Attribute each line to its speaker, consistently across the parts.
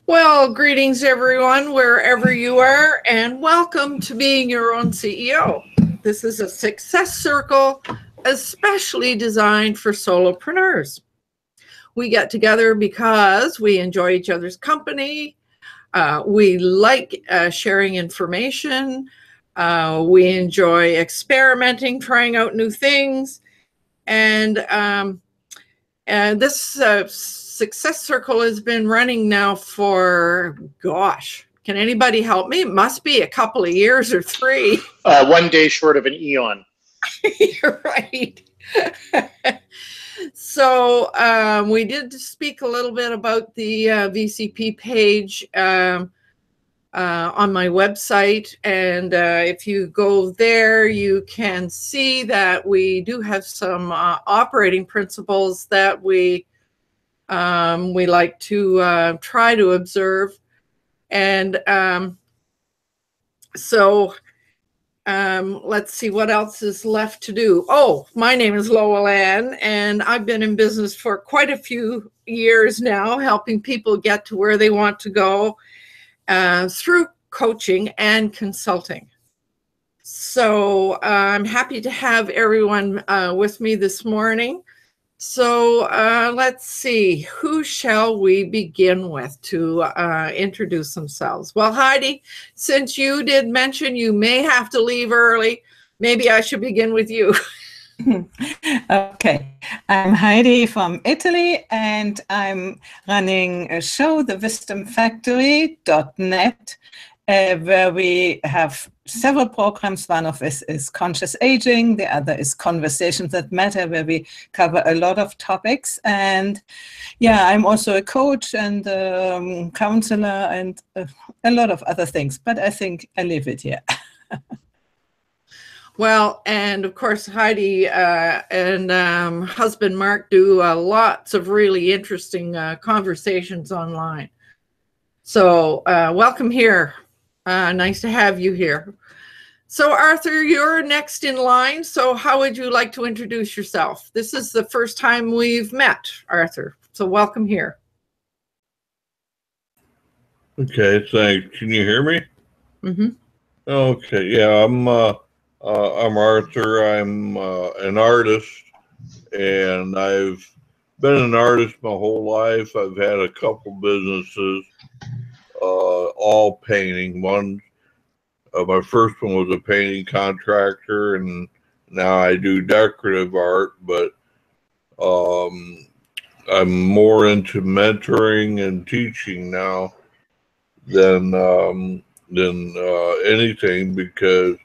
Speaker 1: Well, greetings everyone, wherever you are, and welcome to Being Your Own CEO. This is a success circle especially designed for solopreneurs. We get together because we enjoy each other's company. We like sharing information. We enjoy experimenting, trying out new things. And this Success Circle has been running now for, gosh, can anybody help me? It must be a couple of years or 3.
Speaker 2: 1 day short of an eon.
Speaker 1: You're right. So we did speak a little bit about the VCP page on my website. And if you go there, you can see that we do have some operating principles that we like to try to observe. And let's see what else is left to do. Oh, my name is Lowell Ann, and I've been in business for quite a few years now, helping people get to where they want to go through coaching and consulting. So I'm happy to have everyone with me this morning. So let's see, who shall we begin with to introduce themselves? Well, Heidi, since you did mention you may have to leave early, maybe I should begin with you.
Speaker 3: Okay, I'm Heidi from Italy, and I'm running a show, thewisdomfactory.net, where we have several programs. One of us is conscious aging, the other is conversations that matter, where we cover a lot of topics. And yeah, I'm also a coach and counselor and a lot of other things, but I think I leave it here.
Speaker 1: Well, and of course, Heidi and husband Mark do lots of really interesting conversations online. So welcome here. Nice to have you here. So Arthur, you're next in line. So how would you like to introduce yourself? This is the first time we've met, Arthur. So welcome here.
Speaker 4: Okay, thanks. Can you hear me?
Speaker 1: Mm-hmm.
Speaker 4: Okay, yeah, I'm Arthur. I'm an artist, and I've been an artist my whole life. I've had a couple businesses, all painting. My first one was a painting contractor, and now I do decorative art, but I'm more into mentoring and teaching now than anything, because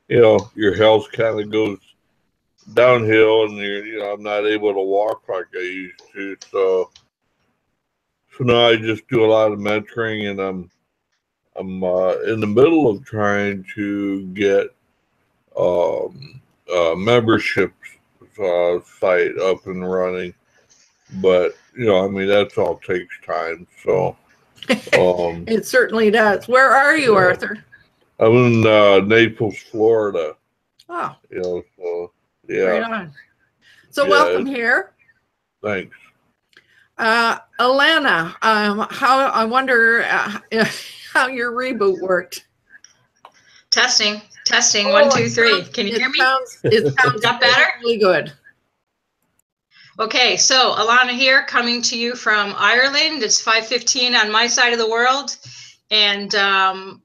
Speaker 4: your health kind of goes downhill, and I'm not able to walk like I used to. So now I just do a lot of mentoring, and I'm in the middle of trying to get membership site up and running, but that's all takes time. So
Speaker 1: it certainly does. Where are you, Arthur?
Speaker 4: I'm in Naples, Florida.
Speaker 1: Oh,
Speaker 4: so yeah.
Speaker 1: Right on. So welcome here.
Speaker 4: Thanks.
Speaker 1: Alana, I wonder how your reboot worked.
Speaker 5: Testing. 1, 2, 3. Can you hear me?
Speaker 1: It sounds
Speaker 5: that better?
Speaker 1: really good.
Speaker 5: Okay, so Alana here, coming to you from Ireland. It's 5:15 on my side of the world. And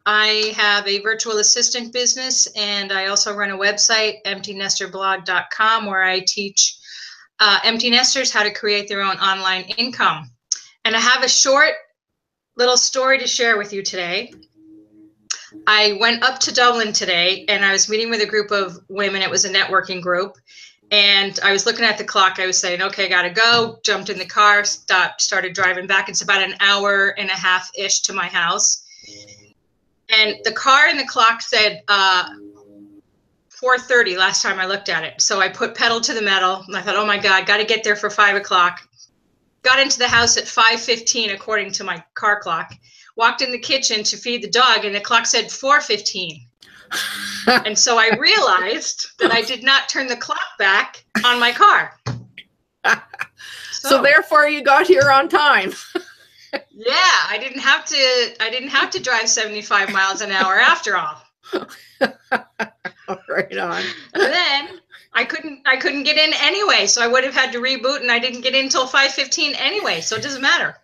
Speaker 5: I have a virtual assistant business, and I also run a website, emptynesterblog.com, where I teach empty nesters how to create their own online income. And I have a short little story to share with you today. I went up to Dublin today, and I was meeting with a group of women. It was a networking group. And I was looking at the clock. I was saying, okay, gotta go. Jumped in the car, stopped, started driving back. It's about an hour and a half-ish to my house. And the car and the clock said 4:30 last time I looked at it. So I put pedal to the metal. And I thought, oh my God, gotta get there for 5 o'clock. Got into the house at 5:15 according to my car clock. Walked in the kitchen to feed the dog, and the clock said 4:15. And so I realized that I did not turn the clock back on my car.
Speaker 1: So therefore you got here on time.
Speaker 5: Yeah, I didn't have to drive 75 miles an hour after all.
Speaker 1: Right on.
Speaker 5: And then I couldn't get in anyway, so I would have had to reboot, and I didn't get in until 5:15 anyway, so it doesn't matter.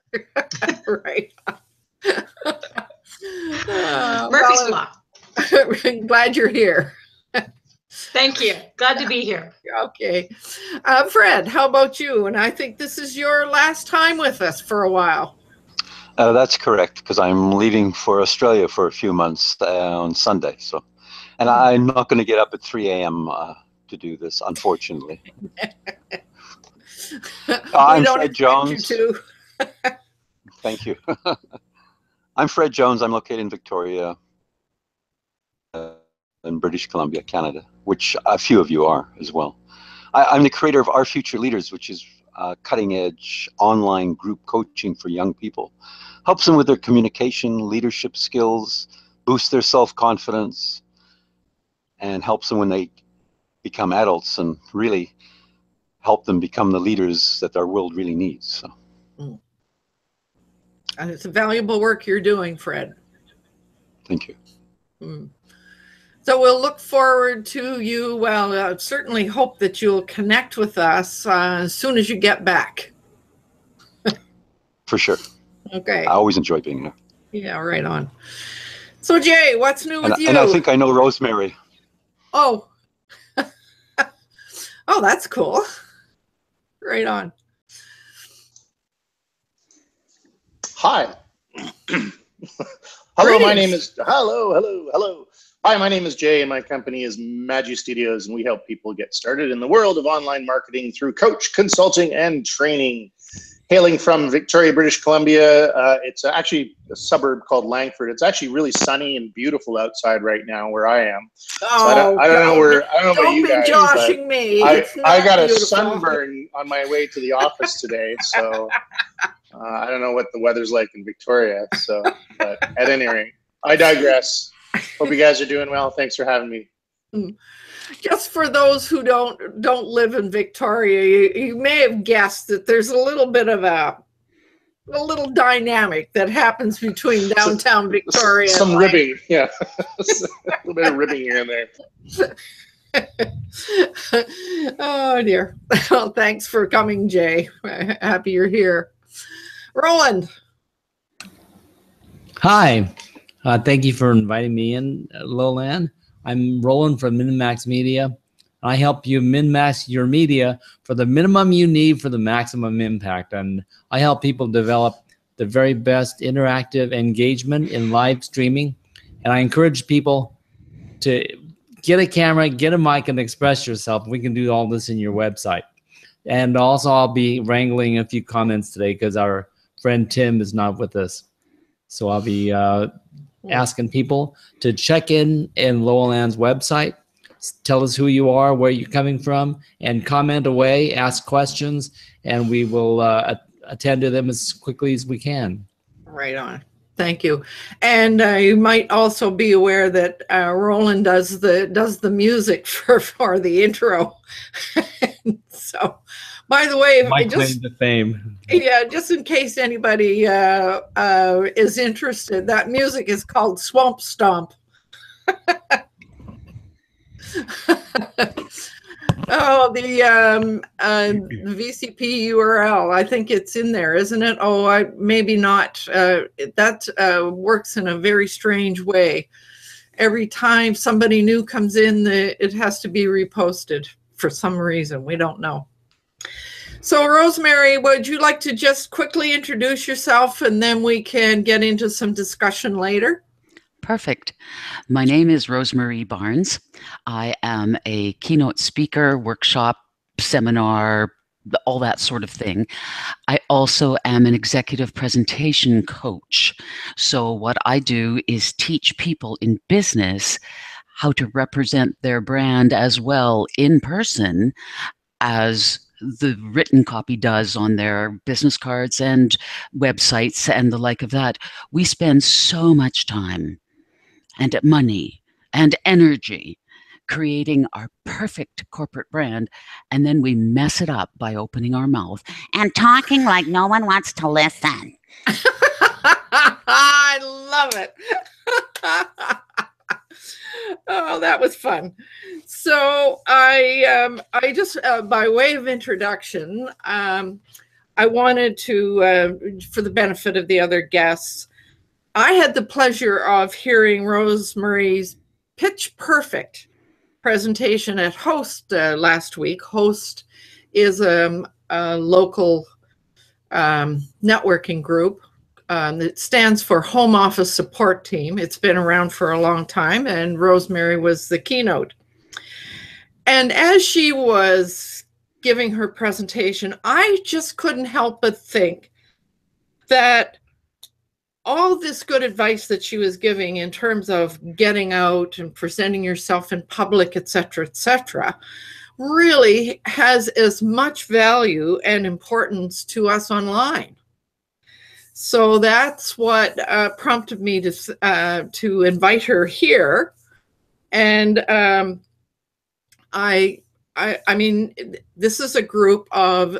Speaker 1: Right.
Speaker 5: Murphy's Law.
Speaker 1: Glad you're here.
Speaker 5: Thank you. Glad to be here.
Speaker 1: Okay. Fred, how about you? And I think this is your last time with us for a while.
Speaker 6: That's correct, because I'm leaving for Australia for a few months on Sunday. So, and I'm not going to get up at 3 a.m. To do this, unfortunately. I'm Fred Jones. Thank you. I'm Fred Jones. I'm located in Victoria, in British Columbia, Canada, which a few of you are as well. I'm the creator of Our Future Leaders, which is cutting-edge online group coaching for young people. Helps them with their communication, leadership skills, boosts their self-confidence, and helps them when they become adults and really help them become the leaders that our world really needs. So.
Speaker 1: And it's a valuable work you're doing, Fred.
Speaker 6: Thank you.
Speaker 1: So we'll look forward to you. Well, certainly hope that you'll connect with us as soon as you get back.
Speaker 6: For sure.
Speaker 1: Okay.
Speaker 6: I always enjoy being here.
Speaker 1: Yeah, right on. So Jay, what's new with you?
Speaker 6: And I think I know Rosemarie.
Speaker 1: Oh. Oh, that's cool. Right on.
Speaker 2: Hi. Hello,
Speaker 1: Greetings.
Speaker 2: my name is, hello. Hi, my name is Jay, and my company is Magi Studios, and we help people get started in the world of online marketing through coach, consulting, and training. Hailing from Victoria, British Columbia, it's actually a suburb called Langford. It's actually really sunny and beautiful outside right now where I am.
Speaker 1: Oh,
Speaker 2: so I don't know about you guys.
Speaker 1: Don't be joshing me.
Speaker 2: I got
Speaker 1: beautiful.
Speaker 2: a sunburn on my way to the office today, so I don't know what the weather's like in Victoria. So, but at any rate, I digress. Hope you guys are doing well. Thanks for having me.
Speaker 1: Just for those who don't live in Victoria, you may have guessed that there's a little bit of a little dynamic that happens between downtown Victoria.
Speaker 2: Some ribbing, yeah. A little bit of ribbing here and there.
Speaker 1: Oh dear. Well, thanks for coming, Jay. Happy you're here. Roland.
Speaker 7: Hi. Thank you for inviting me in, Lolan. I'm Roland from MinMax Media. I help you min-max your media for the minimum you need for the maximum impact. And I help people develop the very best interactive engagement in live streaming. And I encourage people to get a camera, get a mic, and express yourself. We can do all this in your website. And also, I'll be wrangling a few comments today because our friend Tim is not with us. So I'll be asking people to check in Loweland's website, tell us who you are, where you're coming from, and comment away, ask questions, and we will attend to them as quickly as we can. Right on.
Speaker 1: Thank you. And you might also be aware that Roland does the music for the intro. So, by the way,
Speaker 7: my claim to fame.
Speaker 1: Yeah, just in case anybody is interested, that music is called Swamp Stomp. Oh, the VCP URL. I think it's in there, isn't it? Oh, maybe not. That works in a very strange way. Every time somebody new comes in, it has to be reposted for some reason. We don't know. So, Rosemarie, would you like to just quickly introduce yourself, and then we can get into some discussion later?
Speaker 8: Perfect. My name is Rosemarie Barnes. I am a keynote speaker, workshop, seminar, all that sort of thing. I also am an executive presentation coach. So what I do is teach people in business how to represent their brand as well in person as the written copy does on their business cards and websites and the like of that. We spend so much time and money and energy creating our perfect corporate brand, and then we mess it up by opening our mouth and talking like no one wants to listen.
Speaker 1: I love it. Oh, that was fun. So I just, by way of introduction, I wanted to, for the benefit of the other guests, I had the pleasure of hearing Rosemarie's pitch perfect presentation at Host last week. Host is a local networking group. It stands for Home Office Support Team. It's been around for a long time, and Rosemarie was the keynote. And as she was giving her presentation, I just couldn't help but think that all this good advice that she was giving in terms of getting out and presenting yourself in public, et cetera, really has as much value and importance to us online. So that's what prompted me to invite her here. And I mean, this is a group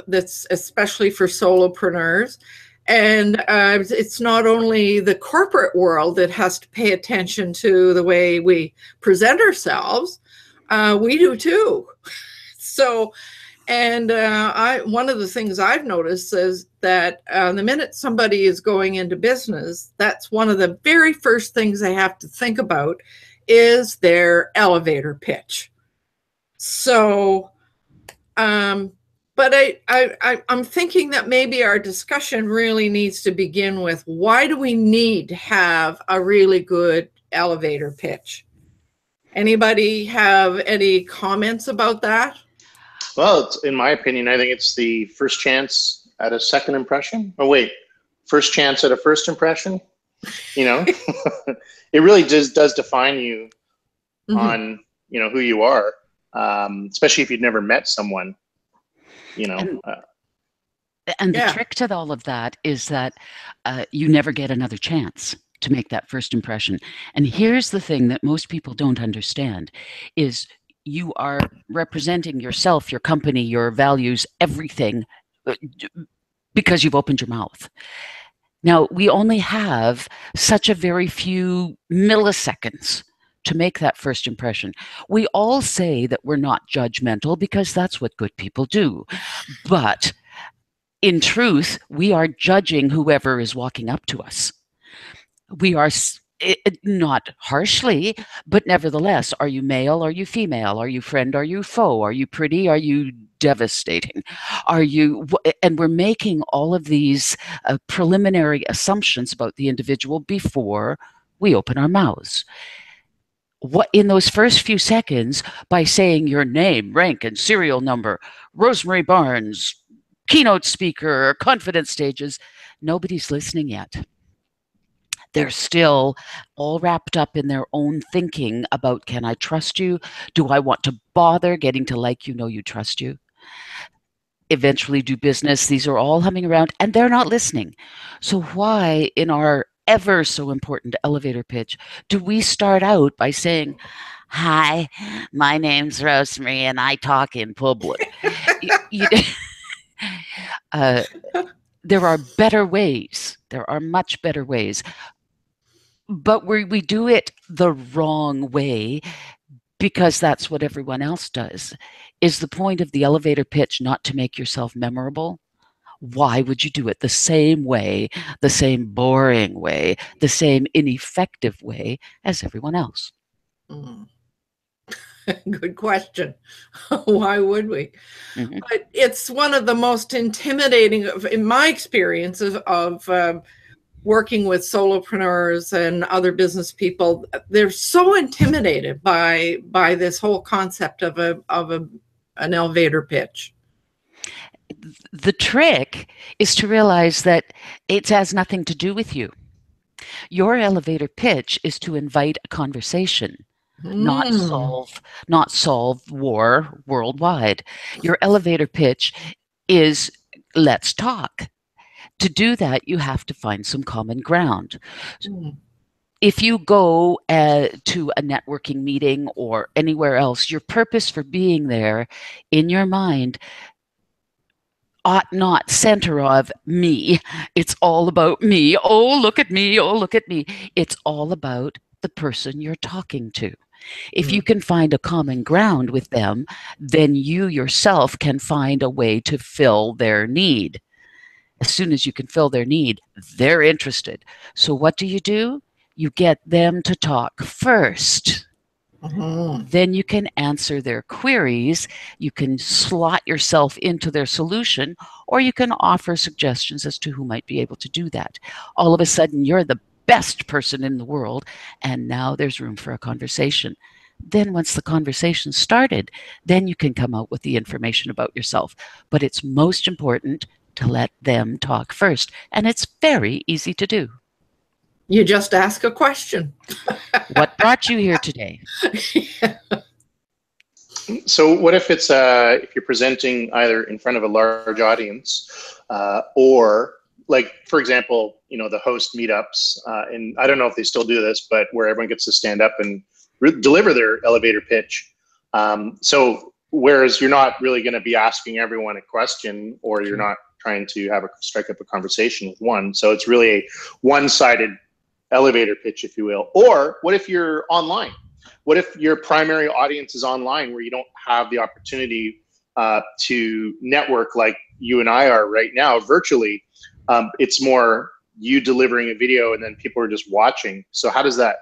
Speaker 1: that's especially for solopreneurs. And it's not only the corporate world that has to pay attention to the way we present ourselves, we do too. So, and one of the things I've noticed is that the minute somebody is going into business, that's one of the very first things they have to think about is their elevator pitch. So, but I'm thinking that maybe our discussion really needs to begin with, why do we need to have a really good elevator pitch? Anybody have any comments about that?
Speaker 2: Well, in my opinion, I think it's the first chance at a second impression. Oh, wait, first chance at a first impression? You know, it really does define you on, you know, who you are, especially if you've never met someone. You know,
Speaker 8: and the trick to all of that is that you never get another chance to make that first impression. And here's the thing that most people don't understand is you are representing yourself, your company, your values, everything, because you've opened your mouth. Now, we only have such a very few milliseconds to make that first impression. We all say that we're not judgmental because that's what good people do. But in truth, we are judging whoever is walking up to us. We are not harshly, but nevertheless, are you male? Are you female? Are you friend? Are you foe? Are you pretty? Are you devastating? Are you? And we're making all of these preliminary assumptions about the individual before we open our mouths. What in those first few seconds, by saying your name, rank, and serial number, Rosemarie Barnes, keynote speaker, confidence stages, nobody's listening yet. They're still all wrapped up in their own thinking about, can I trust you? Do I want to bother getting to like you, know you, trust you? Eventually do business. These are all humming around and they're not listening. So why in our ever so important elevator pitch do we start out by saying, hi, my name's Rosemarie and I talk in public? There are better ways. There are much better ways. But we do it the wrong way because that's what everyone else does. Is the point of the elevator pitch not to make yourself memorable? Why would you do it the same way, the same boring way, the same ineffective way as everyone else?
Speaker 1: Good question. Why would we? But it's one of the most intimidating, in my experience of working with solopreneurs and other business people. They're so intimidated by this whole concept of an elevator pitch.
Speaker 8: The trick is to realize that it has nothing to do with you. Your elevator pitch is to invite a conversation, not solve war worldwide. Your elevator pitch is let's talk. To do that, you have to find some common ground. If you go to a networking meeting or anywhere else, your purpose for being there in your mind ought not center of me. It's all about me. Oh, look at me. Oh, look at me. It's all about the person you're talking to. If you can find a common ground with them, then you yourself can find a way to fill their need. As soon as you can fill their need, they're interested. So what do? You get them to talk first. Then you can answer their queries, you can slot yourself into their solution, or you can offer suggestions as to who might be able to do that. All of a sudden, you're the best person in the world, and now there's room for a conversation. Then once the conversation started, then you can come out with the information about yourself. But it's most important to let them talk first, and it's very easy to do.
Speaker 1: You just ask a question.
Speaker 8: What brought you here today?
Speaker 2: So what if it's if you're presenting either in front of a large audience or, like, for example, the host meetups, and I don't know if they still do this, but where everyone gets to stand up and deliver their elevator pitch. So whereas you're not really going to be asking everyone a question, or you're not trying to strike up a conversation with one. So it's really a one-sided elevator pitch, if you will. Or what if you're online? What if your primary audience is online, where you don't have the opportunity to network like you and I are right now virtually? It's more you delivering a video and then people are just watching. So how does that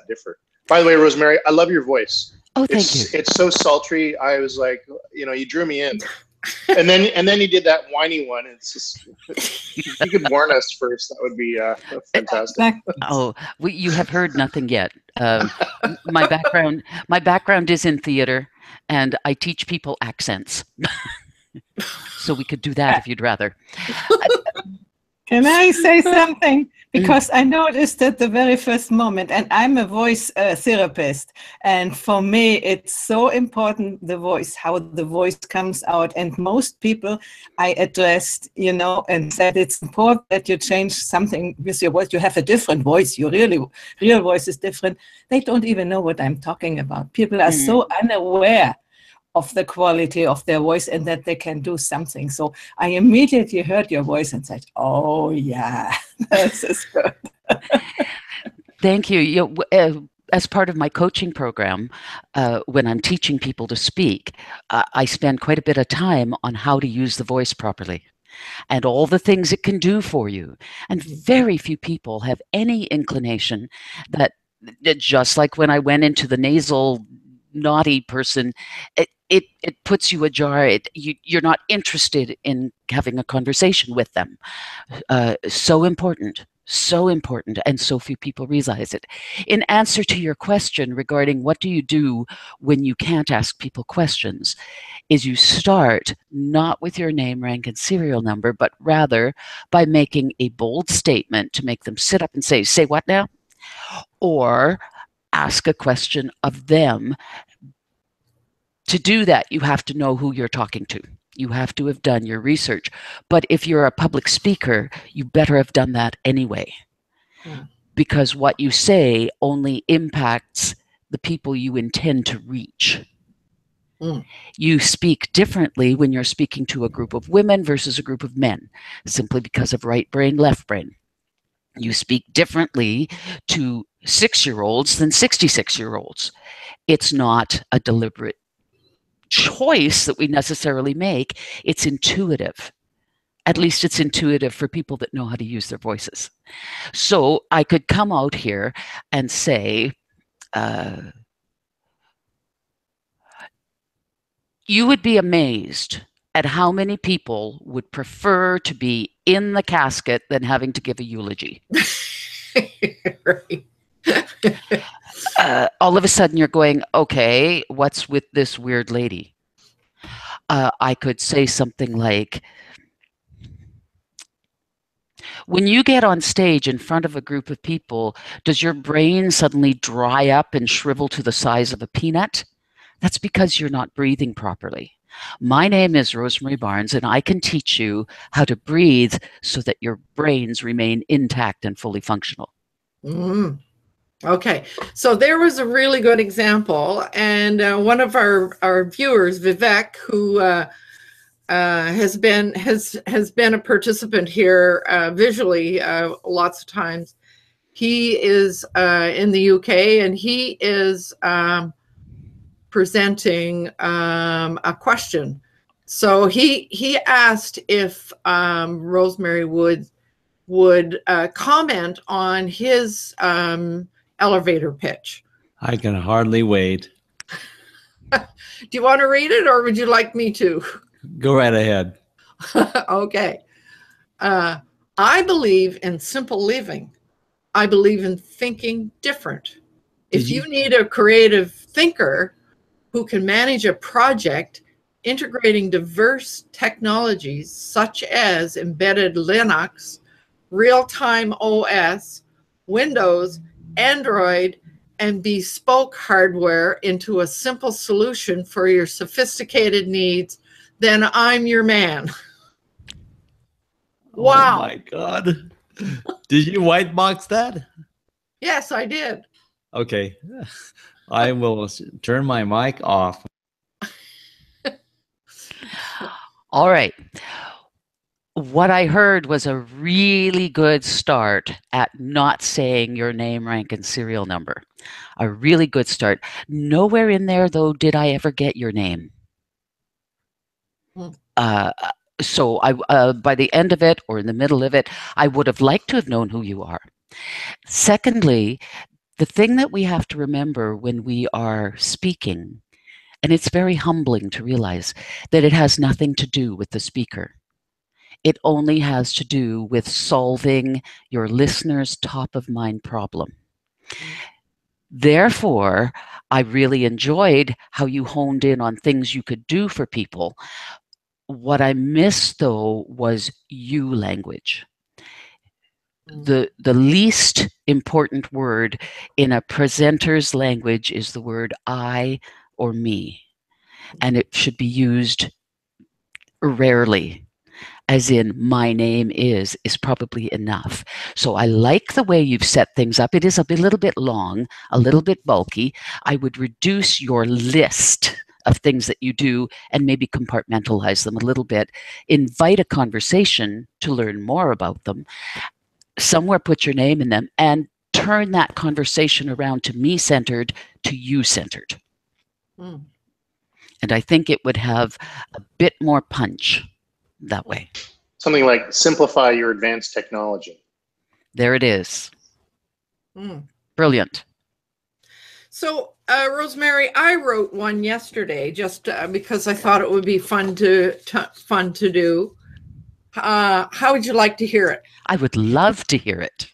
Speaker 2: differ? By the way, Rosemarie, I love your voice.
Speaker 8: Oh, thank you.
Speaker 2: It's so sultry. I was like, you drew me in. And then you did that whiny one. It's just, if you could warn us first, that would be fantastic.
Speaker 8: Oh, you have heard nothing yet. My background is in theater, and I teach people accents. So we could do that if you'd rather.
Speaker 3: Can I say something? Because I noticed at the very first moment, and I'm a voice therapist, and for me, it's so important, the voice, how the voice comes out. And most people I addressed, and said it's important that you change something with your voice. You have a different voice. Your real voice is different. They don't even know what I'm talking about. People are so unaware of the quality of their voice and that they can do something. So I immediately heard your voice and said, oh yeah, this is good.
Speaker 8: Thank you. As part of my coaching program, when I'm teaching people to speak, I spend quite a bit of time on how to use the voice properly and all the things it can do for you. And very few people have any inclination that, just like when I went into the nasal naughty person, it puts you ajar. You're not interested in having a conversation with them. So important, and so few people realize it. In answer to your question regarding what do you do when you can't ask people questions, is you start not with your name, rank, and serial number, but rather by making a bold statement to make them sit up and say what now? Or ask a question of them. To do that, you have to know who you're talking to. You have to have done your research. But if you're a public speaker, you better have done that anyway. Because what you say only impacts the people you intend to reach. You speak differently when you're speaking to a group of women versus a group of men, simply because of right brain, left brain. You speak differently to 6-year-olds than 66-year-olds. It's not a deliberate choice that we necessarily make. It's intuitive. At least it's intuitive for people that know how to use their voices. So I could come out here and say, you would be amazed at how many people would prefer to be in the casket than having to give a eulogy.
Speaker 1: Right.
Speaker 8: All of a sudden you're going, okay, what's with this weird lady? I could say something like, when you get on stage in front of a group of people, does your brain suddenly dry up and shrivel to the size of a peanut? That's because you're not breathing properly. My name is Rosemarie Barnes, and I can teach you how to breathe so that your brains remain intact and fully functional.
Speaker 1: Mm. Okay, so there was a really good example, and one of our viewers, Vivek, who has been a participant here visually lots of times. He is in the UK, and he is presenting a question. So he asked if Rosemarie would comment on his elevator pitch.
Speaker 7: I can hardly wait.
Speaker 1: Do you want to read it, or would you like me to?
Speaker 7: Go right ahead.
Speaker 1: Okay. I believe in simple living. I believe in thinking different. If you need a creative thinker who can manage a project integrating diverse technologies such as embedded Linux, real-time OS, Windows, Android, and bespoke hardware into a simple solution for your sophisticated needs, then I'm your man. Wow.
Speaker 7: Oh my God. Did you white box that?
Speaker 1: Yes, I did.
Speaker 7: Okay. I will turn my mic off.
Speaker 8: All right. What I heard was a really good start at not saying your name, rank, and serial number. A really good start. Nowhere in there, though, did I ever get your name. So I, by the end of it or in the middle of it, I would have liked to have known who you are. Secondly, the thing that we have to remember when we are speaking, and it's very humbling to realize that it has nothing to do with the speaker. It only has to do with solving your listener's top of mind problem. Therefore, I really enjoyed how you honed in on things you could do for people. What I missed, though, was you language. The least important word in a presenter's language is the word I or me, and it should be used rarely, as in my name is probably enough. So I like the way you've set things up. It is a little bit long, a little bit bulky. I would reduce your list of things that you do and maybe compartmentalize them a little bit. Invite a conversation to learn more about them. Somewhere put your name in them and turn that conversation around to me-centered, to you-centered. And I think it would have a bit more punch that way.
Speaker 2: Something like simplify your advanced technology.
Speaker 8: There it is. Brilliant.
Speaker 1: So, Rosemarie, I wrote one yesterday just because I thought it would be fun to do. How would you like to hear it?
Speaker 8: I would love to hear it.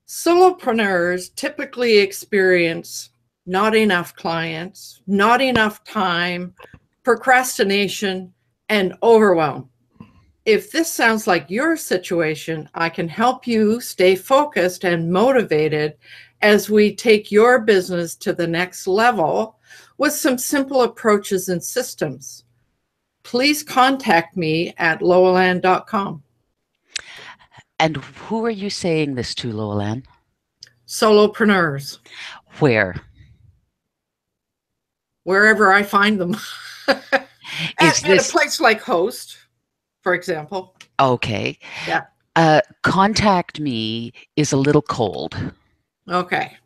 Speaker 1: Solopreneurs typically experience not enough clients, not enough time, procrastination, and overwhelm. If this sounds like your situation, I can help you stay focused and motivated as we take your business to the next level with some simple approaches and systems. Please contact me at loweland.com.
Speaker 8: And who are you saying this to, Loweland?
Speaker 1: Solopreneurs.
Speaker 8: Where?
Speaker 1: Wherever I find them. At a place like Host, for example.
Speaker 8: Okay.
Speaker 1: Yeah.
Speaker 8: Contact me is a little cold.
Speaker 1: Okay.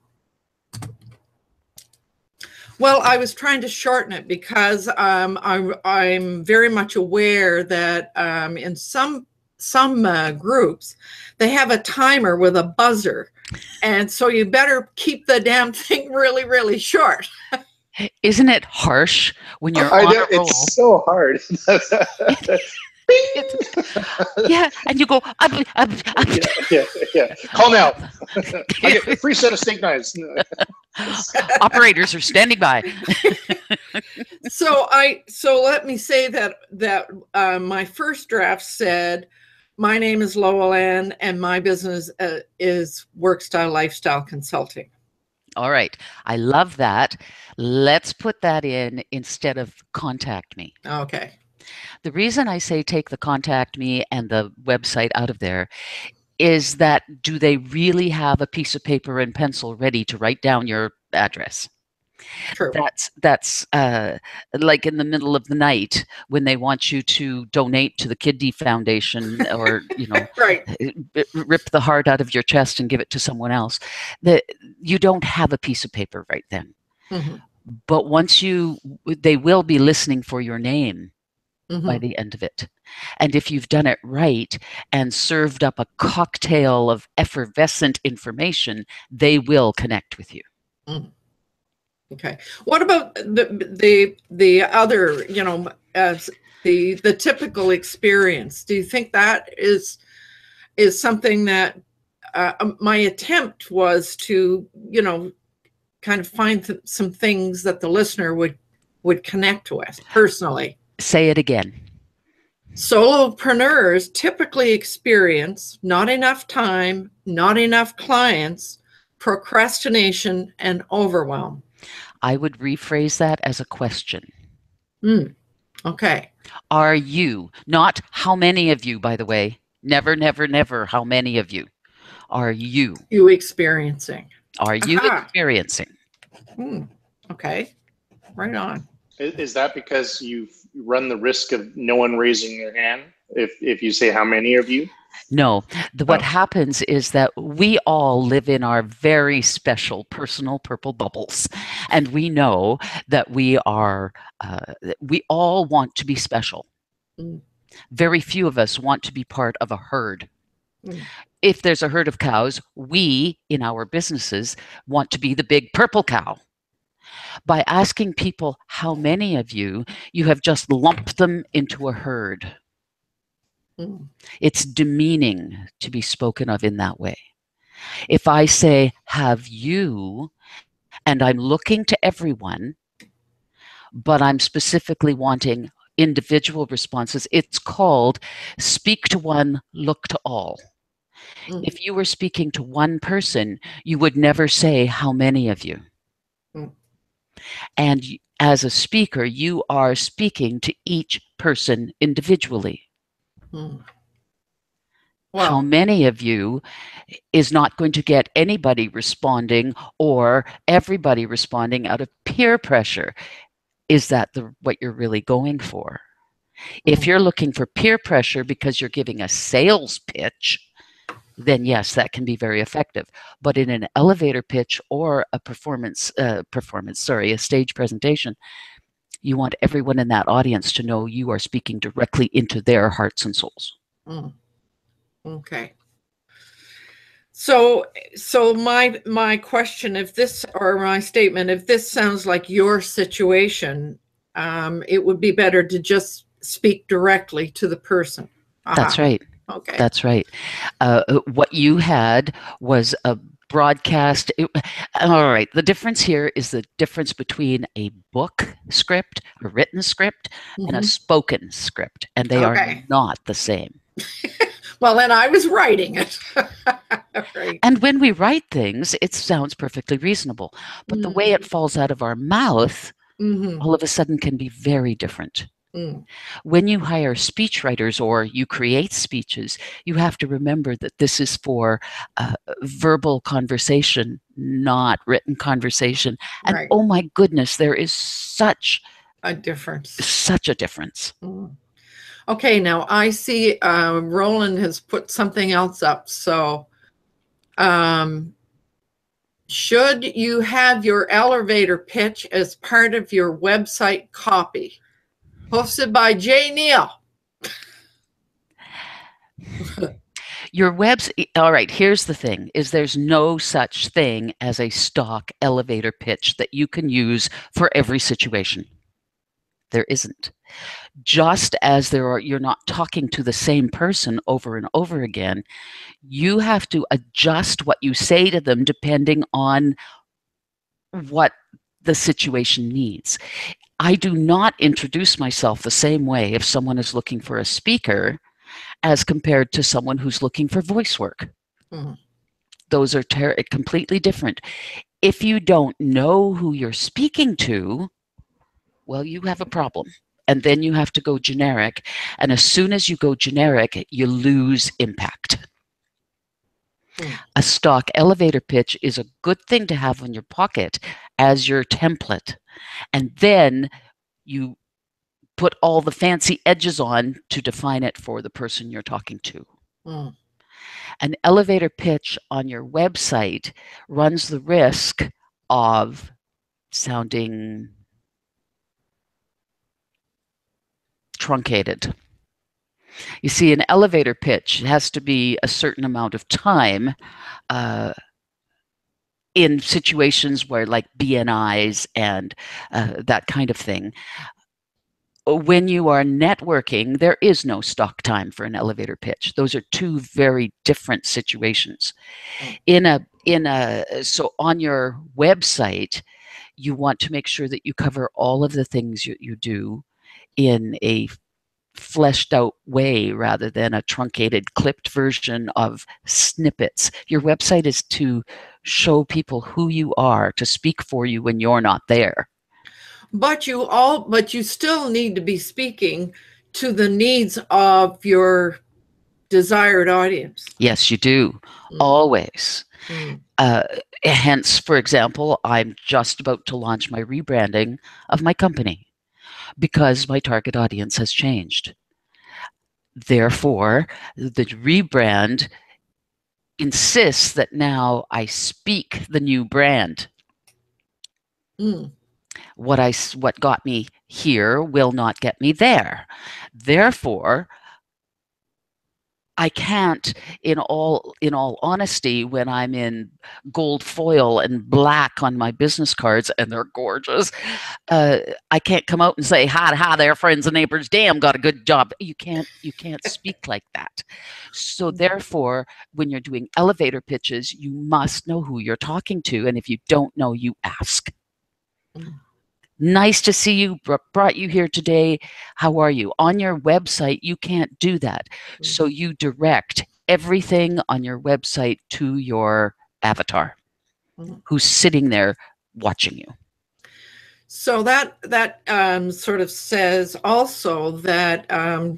Speaker 1: Well, I was trying to shorten it because I'm very much aware that in some groups, they have a timer with a buzzer. And so you better keep the damn thing really, really short.
Speaker 8: Isn't it harsh when you're
Speaker 2: I
Speaker 8: on
Speaker 2: know,
Speaker 8: a roll?
Speaker 2: it's so hard.
Speaker 8: Yeah, and you go,
Speaker 2: yeah. Call now. I get a free set of steak knives.
Speaker 8: Operators are standing by.
Speaker 1: So let me say that my first draft said, my name is Lowell Ann, and my business is Workstyle Lifestyle Consulting.
Speaker 8: All right. I love that. Let's put that in instead of contact me.
Speaker 1: Okay.
Speaker 8: The reason I say take the contact me and the website out of there is that, do they really have a piece of paper and pencil ready to write down your address?
Speaker 1: True.
Speaker 8: That's like in the middle of the night when they want you to donate to the Kidney Foundation, or
Speaker 1: right.
Speaker 8: Rip the heart out of your chest and give it to someone else. You don't have a piece of paper right then.
Speaker 1: Mm-hmm.
Speaker 8: But once they will be listening for your name
Speaker 1: mm-hmm.
Speaker 8: by the end of it. And if you've done it right and served up a cocktail of effervescent information, they will connect with you.
Speaker 1: Mm-hmm. Okay. What about the other, the typical experience? Do you think that is something that my attempt was to, kind of find some things that the listener would connect with personally?
Speaker 8: Say it again.
Speaker 1: Solopreneurs typically experience not enough time, not enough clients, procrastination, and overwhelm.
Speaker 8: I would rephrase that as a question.
Speaker 1: Okay.
Speaker 8: Are you, not how many of you, by the way, never, never, never how many of you, are you
Speaker 1: experiencing?
Speaker 8: Are you experiencing?
Speaker 1: Okay. Right on.
Speaker 2: Is that because you've run the risk of no one raising their hand if you say how many of you?
Speaker 8: No. What happens is that we all live in our very special personal purple bubbles. And we know that we all want to be special. Very few of us want to be part of a herd. If there's a herd of cows, we, in our businesses, want to be the big purple cow. By asking people how many of you, you have just lumped them into a herd. It's demeaning to be spoken of in that way. If I say, have you, and I'm looking to everyone, but I'm specifically wanting individual responses, it's called speak to one, look to all. If you were speaking to one person, you would never say how many of you. And as a speaker, you are speaking to each person individually. How many of you is not going to get anybody responding or everybody responding out of peer pressure. Is that what you're really going for? If you're looking for peer pressure because you're giving a sales pitch, then yes, that can be very effective. But in an elevator pitch or a a stage presentation, you want everyone in that audience to know you are speaking directly into their hearts and souls.
Speaker 1: Okay. So my question, my statement, if this sounds like your situation, it would be better to just speak directly to the person.
Speaker 8: That's right.
Speaker 1: Okay.
Speaker 8: That's right. What you had was a broadcast. All right. The difference here is the difference between a book script, a written script, and a spoken script, and they are not the same.
Speaker 1: Well, then I was writing it. Right.
Speaker 8: And when we write things, it sounds perfectly reasonable. But the way it falls out of our mouth, all of a sudden can be very different. When you hire speechwriters or you create speeches, you have to remember that this is for verbal conversation, not written conversation. And oh my goodness, there is such
Speaker 1: a difference.
Speaker 8: Such a difference.
Speaker 1: Okay, now I see Roland has put something else up. So Should you have your elevator pitch as part of your website copy? Hosted by Jay Neal.
Speaker 8: Your website, all right, here's the thing, is there's no such thing as a stock elevator pitch that you can use for every situation. There isn't. Just as you're not talking to the same person over and over again, you have to adjust what you say to them depending on what the situation needs. I do not introduce myself the same way if someone is looking for a speaker as compared to someone who's looking for voice work.
Speaker 1: Mm-hmm.
Speaker 8: Those are completely different. If you don't know who you're speaking to, well, you have a problem. And then you have to go generic. And as soon as you go generic, you lose impact. A stock elevator pitch is a good thing to have in your pocket as your template. And then you put all the fancy edges on to define it for the person you're talking to. An elevator pitch on your website runs the risk of sounding truncated. You see, an elevator pitch has to be a certain amount of time in situations where, like BNIs and that kind of thing. When you are networking, there is no stock time for an elevator pitch. Those are two very different situations. So on your website, you want to make sure that you cover all of the things you do in a fleshed out way rather than a truncated, clipped version of snippets. Your website is to show people who you are, to speak for you when you're not there.
Speaker 1: But you still need to be speaking to the needs of your desired audience.
Speaker 8: Yes, you do. Always. Hence, for example, I'm just about to launch my rebranding of my company because my target audience has changed. Therefore, the rebrand insists that now I speak the new brand. What got me here will not get me there. Therefore, I can't, in all honesty, when I'm in gold foil and black on my business cards, and they're gorgeous, I can't come out and say, hi there, friends and neighbors, damn, got a good job. You can't speak like that. So therefore, when you're doing elevator pitches, you must know who you're talking to. And if you don't know, you ask. Nice to see you, brought you here today. How are you? On your website, you can't do that. So you direct everything on your website to your avatar who's sitting there watching you.
Speaker 1: So that sort of says also that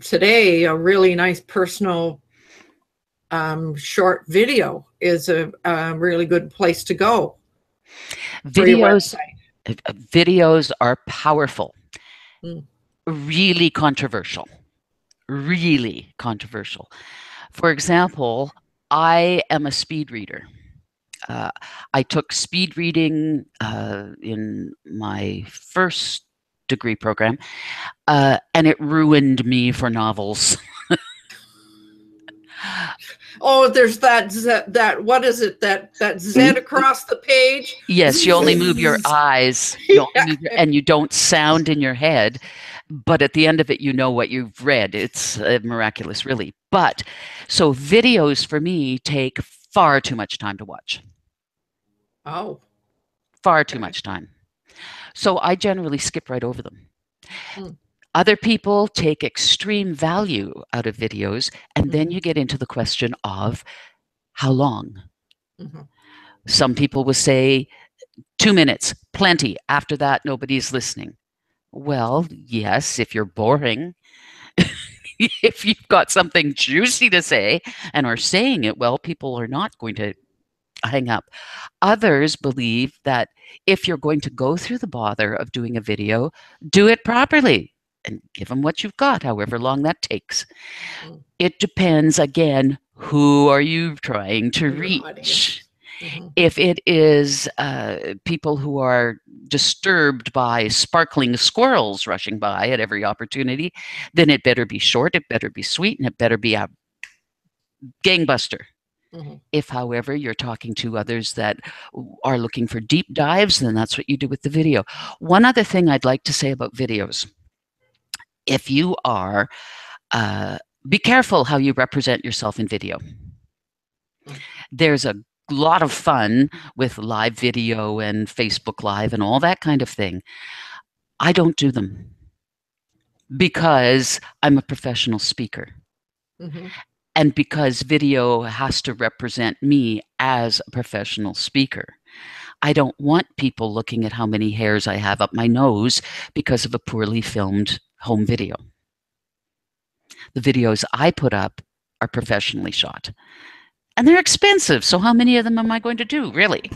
Speaker 1: today a really nice personal short video is a really good place to go.
Speaker 8: Videos are powerful, really controversial. For example, I am a speed reader. I took speed reading in my first degree program, and it ruined me for novels.
Speaker 1: Oh, there's that what is it, that Z across the page?
Speaker 8: Yes, you only move your eyes, and you don't sound in your head, but at the end of it, you know what you've read. It's miraculous, really. But so videos for me take far too much time to watch.
Speaker 1: Oh.
Speaker 8: Far too much time. So I generally skip right over them. Other people take extreme value out of videos, and then you get into the question of how long. Some people will say 2 minutes, plenty. After that, nobody's listening. Well, yes, if you're boring, if you've got something juicy to say and are saying it well, people are not going to hang up. Others believe that if you're going to go through the bother of doing a video, do it properly. And give them what you've got, however long that takes. It depends, again, who are you trying to reach? If it is people who are disturbed by sparkling squirrels rushing by at every opportunity, then it better be short, it better be sweet, and it better be a gangbuster. If, however, you're talking to others that are looking for deep dives, then that's what you do with the video. One other thing I'd like to say about videos. If you are, be careful how you represent yourself in video. There's a lot of fun with live video and Facebook Live and all that kind of thing. I don't do them because I'm a professional speaker. And because video has to represent me as a professional speaker. I don't want people looking at how many hairs I have up my nose because of a poorly filmed home video. The videos I put up are professionally shot. And they're expensive, so how many of them am I going to do, really?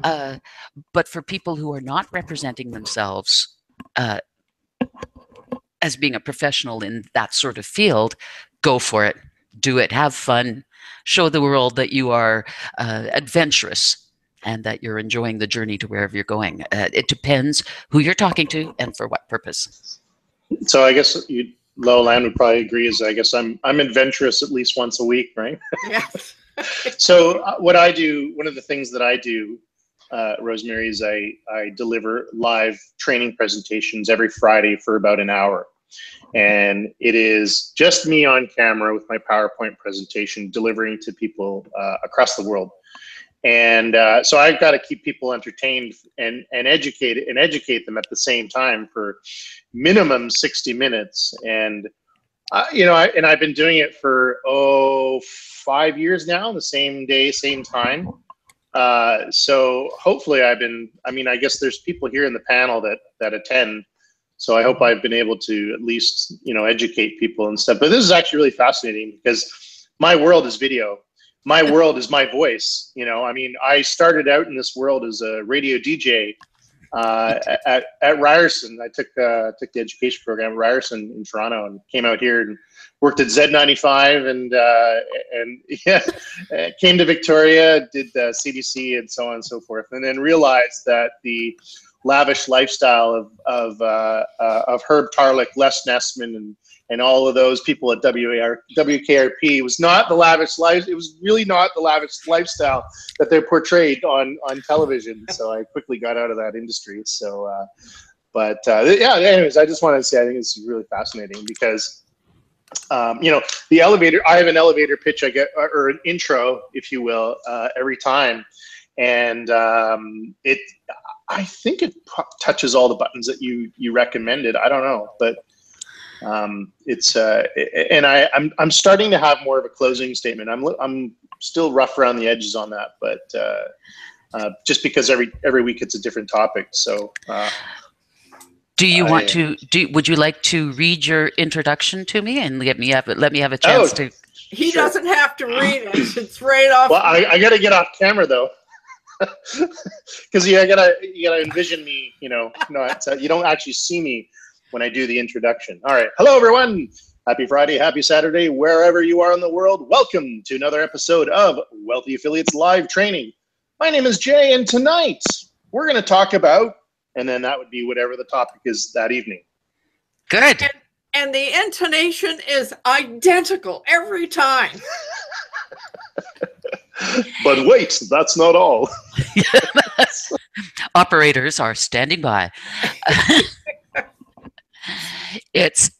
Speaker 8: But for people who are not representing themselves as being a professional in that sort of field, go for it. Do it. Have fun. Show the world that you are adventurous and that you're enjoying the journey to wherever you're going. It depends who you're talking to and for what purpose.
Speaker 2: So I guess Lolan would probably agree. Is I guess I'm adventurous at least once a week, right?
Speaker 1: Yes.
Speaker 2: So what I do, one of the things that I do, Rosemarie, is I deliver live training presentations every Friday for about an hour. And it is just me on camera with my PowerPoint presentation delivering to people across the world. And so I've got to keep people entertained and educate them at the same time for minimum 60 minutes. And I've been doing it for 5 years now, the same day, same time. So hopefully I guess there's people here in the panel that attend. So I hope I've been able to at least, educate people and stuff. But this is actually really fascinating because my world is video. My world is my voice. I started out in this world as a radio DJ at Ryerson. I took the education program at Ryerson in Toronto and came out here and worked at Z95 and came to Victoria, did the CDC and so on and so forth, and then realized that the lavish lifestyle of Herb Tarlick, Les Nessman, and all of those people at WKRP was not the lavish life. It was really not the lavish lifestyle that they're portrayed on television. So I quickly got out of that industry. So, anyways, I just wanted to say I think it's really fascinating because, the elevator. I have an elevator pitch I get, or an intro, if you will, every time, and I think it touches all the buttons that you recommended. I don't know, but and I'm starting to have more of a closing statement. I'm still rough around the edges on that, but just because every week it's a different topic. So,
Speaker 8: do you want to? Would you like to read your introduction to me and let me have a chance to?
Speaker 1: He doesn't have to read it. It's right off.
Speaker 2: Well, I got to get off camera though. Because you gotta envision me, you don't actually see me when I do the introduction. All right, hello everyone. Happy Friday, happy Saturday, wherever you are in the world. Welcome to another episode of Wealthy Affiliates Live Training. My name is Jay, and tonight we're going to talk about, and then that would be whatever the topic is that evening.
Speaker 8: Good.
Speaker 1: And the intonation is identical every time.
Speaker 2: But wait, that's not all.
Speaker 8: Operators are standing by. It's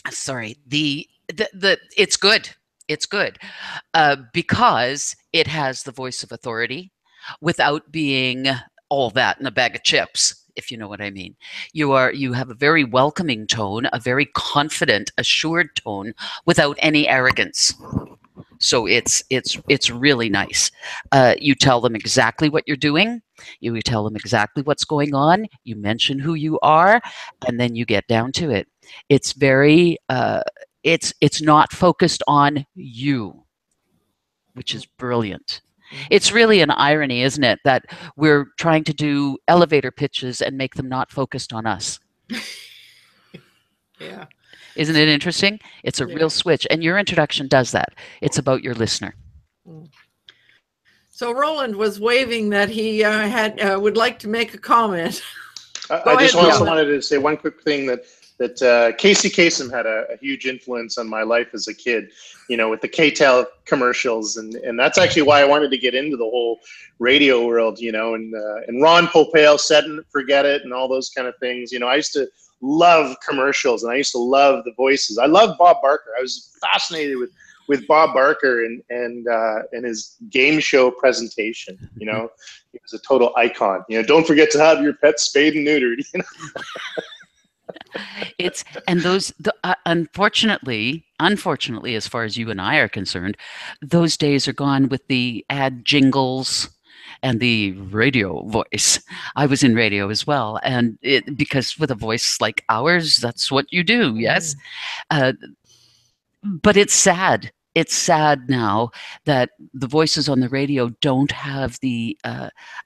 Speaker 8: sorry. It's good. It's good because it has the voice of authority without being all that in a bag of chips, if you know what I mean. You have a very welcoming tone, a very confident, assured tone without any arrogance. So it's really nice. You tell them exactly what you're doing. You tell them exactly what's going on. You mention who you are, and then you get down to it. It's very it's not focused on you, which is brilliant. It's really an irony, isn't it, that we're trying to do elevator pitches and make them not focused on us.
Speaker 1: Yeah.
Speaker 8: Isn't it interesting? It's a real switch. And your introduction does that. It's about your listener.
Speaker 1: So Roland was waving that he would like to make a comment.
Speaker 2: I just also wanted to say one quick thing that Casey Kasem had a huge influence on my life as a kid, with the K-Tel commercials. And that's actually why I wanted to get into the whole radio world, and Ron Popeil, Set and Forget It, and all those kind of things. I used to love commercials, and I used to love the voices. I love Bob Barker. I was fascinated with Bob Barker and his game show presentation. He was a total icon. Don't forget to have your pets spayed and neutered.
Speaker 8: Unfortunately, as far as you and I are concerned, those days are gone with the ad jingles and the radio voice. I was in radio as well, and because with a voice like ours, that's what you do. Yes. But it's sad. It's sad now that the voices on the radio don't have the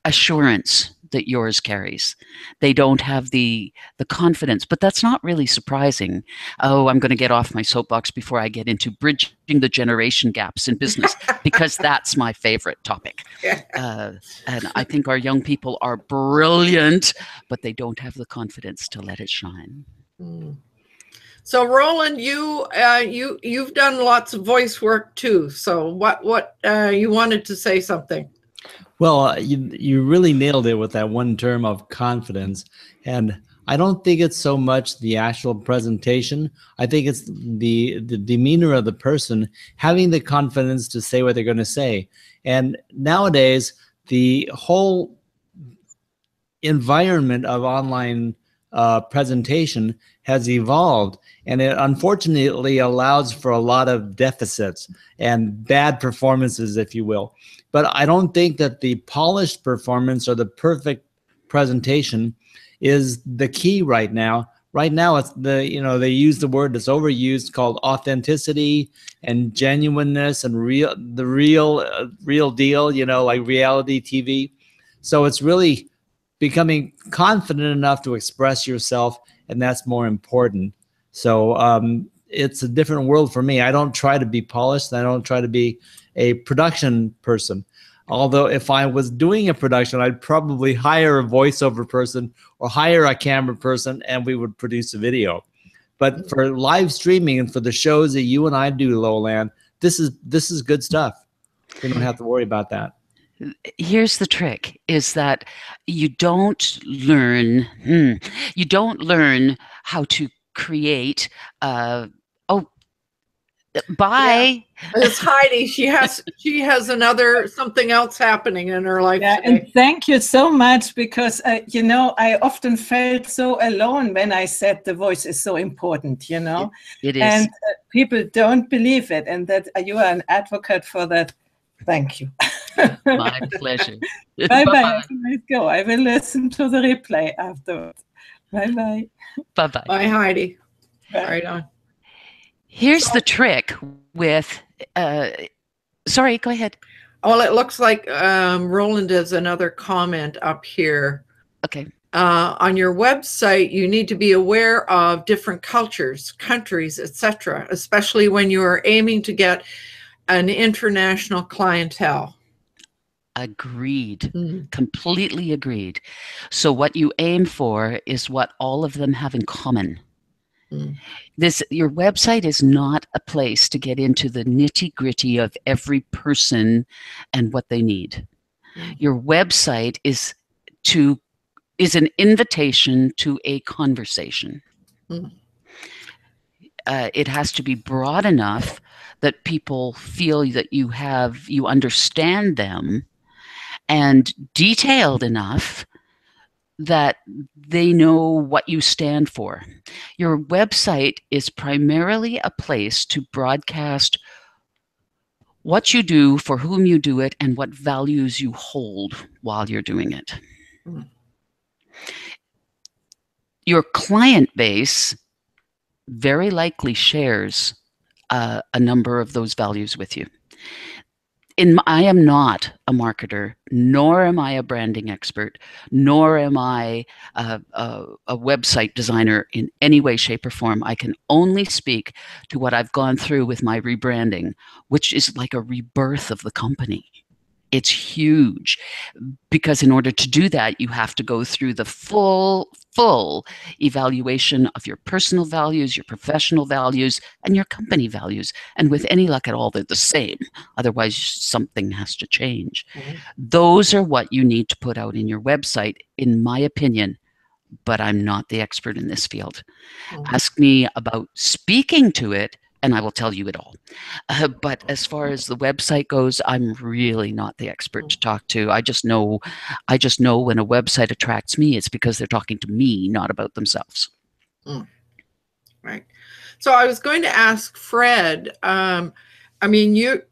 Speaker 8: assurance that yours carries. They don't have the confidence, but that's not really surprising. Oh, I'm going to get off my soapbox before I get into bridging the generation gaps in business, because that's my favorite topic. And I think our young people are brilliant, but they don't have the confidence to let it shine.
Speaker 1: So Roland, you've done lots of voice work too. So what you wanted to say something?
Speaker 7: Well, you really nailed it with that one term of confidence. And I don't think it's so much the actual presentation. I think it's the demeanor of the person having the confidence to say what they're going to say. And nowadays, the whole environment of online presentation has evolved, and it unfortunately allows for a lot of deficits and bad performances, if you will. But I don't think that the polished performance or the perfect presentation is the key right now. Right now, it's they use the word that's overused called authenticity and genuineness and the real deal, like reality TV. So it's really becoming confident enough to express yourself, and that's more important. So it's a different world for me. I don't try to be polished. I don't try to be a production person. Although if I was doing a production, I'd probably hire a voiceover person or hire a camera person, and we would produce a video. But for live streaming and for the shows that you and I do, Lowland, this is good stuff. We don't have to worry about that.
Speaker 8: Here's the trick, is that you don't learn how to create bye.
Speaker 1: Yeah. It's Heidi. She has something else happening in her life.
Speaker 3: Yeah, and thank you so much, because I often felt so alone when I said the voice is so important. It
Speaker 8: is,
Speaker 3: and people don't believe it, and that you are an advocate for that. Thank you.
Speaker 8: My pleasure.
Speaker 3: Bye-bye. Let's go. I will listen to the replay afterwards. Bye-bye.
Speaker 8: Bye-bye.
Speaker 1: Bye, Heidi.
Speaker 3: Bye.
Speaker 1: Right on.
Speaker 8: Here's the trick with, sorry, go ahead.
Speaker 1: Well, it looks like Roland has another comment up here.
Speaker 8: Okay.
Speaker 1: On your website, you need to be aware of different cultures, countries, etc., especially when you are aiming to get an international clientele.
Speaker 8: Agreed. Completely agreed. So what you aim for is what all of them have in common. Your website is not a place to get into the nitty-gritty of every person and what they need. Your website is an invitation to a conversation. It has to be broad enough that people feel that you understand them, and detailed enough that they know what you stand for. Your website is primarily a place to broadcast what you do, for whom you do it, and what values you hold while you're doing it. Your client base very likely shares a number of those values with you. I am not a marketer, nor am I a branding expert, nor am I a website designer in any way, shape, or form. I can only speak to what I've gone through with my rebranding, which is like a rebirth of the company. It's huge, because in order to do that, you have to go through the full evaluation of your personal values, your professional values, and your company values. And with any luck at all, they're the same. Otherwise, something has to change. Those are what you need to put out in your website, in my opinion, but I'm not the expert in this field. Ask me about speaking to it, and I will tell you it all. But as far as the website goes, I'm really not the expert to talk to. I just know when a website attracts me, it's because they're talking to me, not about themselves.
Speaker 1: Right. So I was going to ask Fred, I mean, you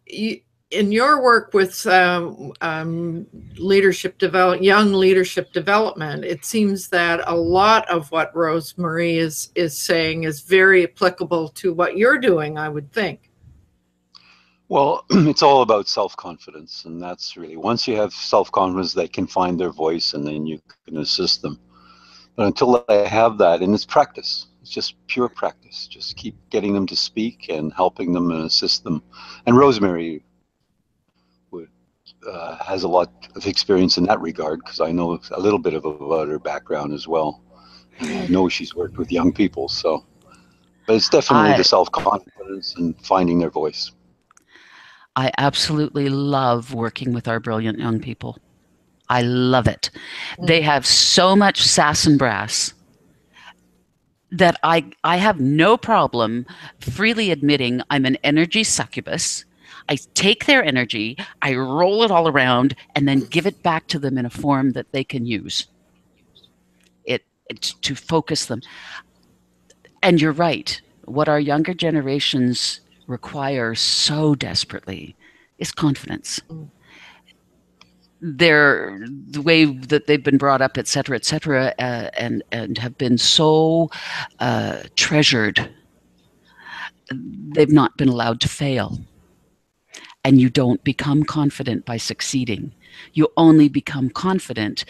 Speaker 1: in your work with leadership young leadership development, it seems that a lot of what Rosemarie is saying is very applicable to what you're doing, I would think.
Speaker 6: Well, it's all about self-confidence, and that's really, once you have self-confidence, they can find their voice, and then you can assist them. But until they have that, and it's practice, it's just pure practice. Just keep getting them to speak and helping them and assist them. And Rosemarie has a lot of experience in that regard, because I know a little bit about her background as well. And I know she's worked with young people, so. But it's definitely the self-confidence and finding their voice.
Speaker 8: I absolutely love working with our brilliant young people. I love it. They have so much sass and brass that I have no problem freely admitting I'm an energy succubus. I take their energy, I roll it all around, and then give it back to them in a form that they can use. It's to focus them. And you're right. What our younger generations require so desperately is confidence. The way that they've been brought up, et cetera, and have been so treasured, they've not been allowed to fail. And you don't become confident by succeeding. You only become confident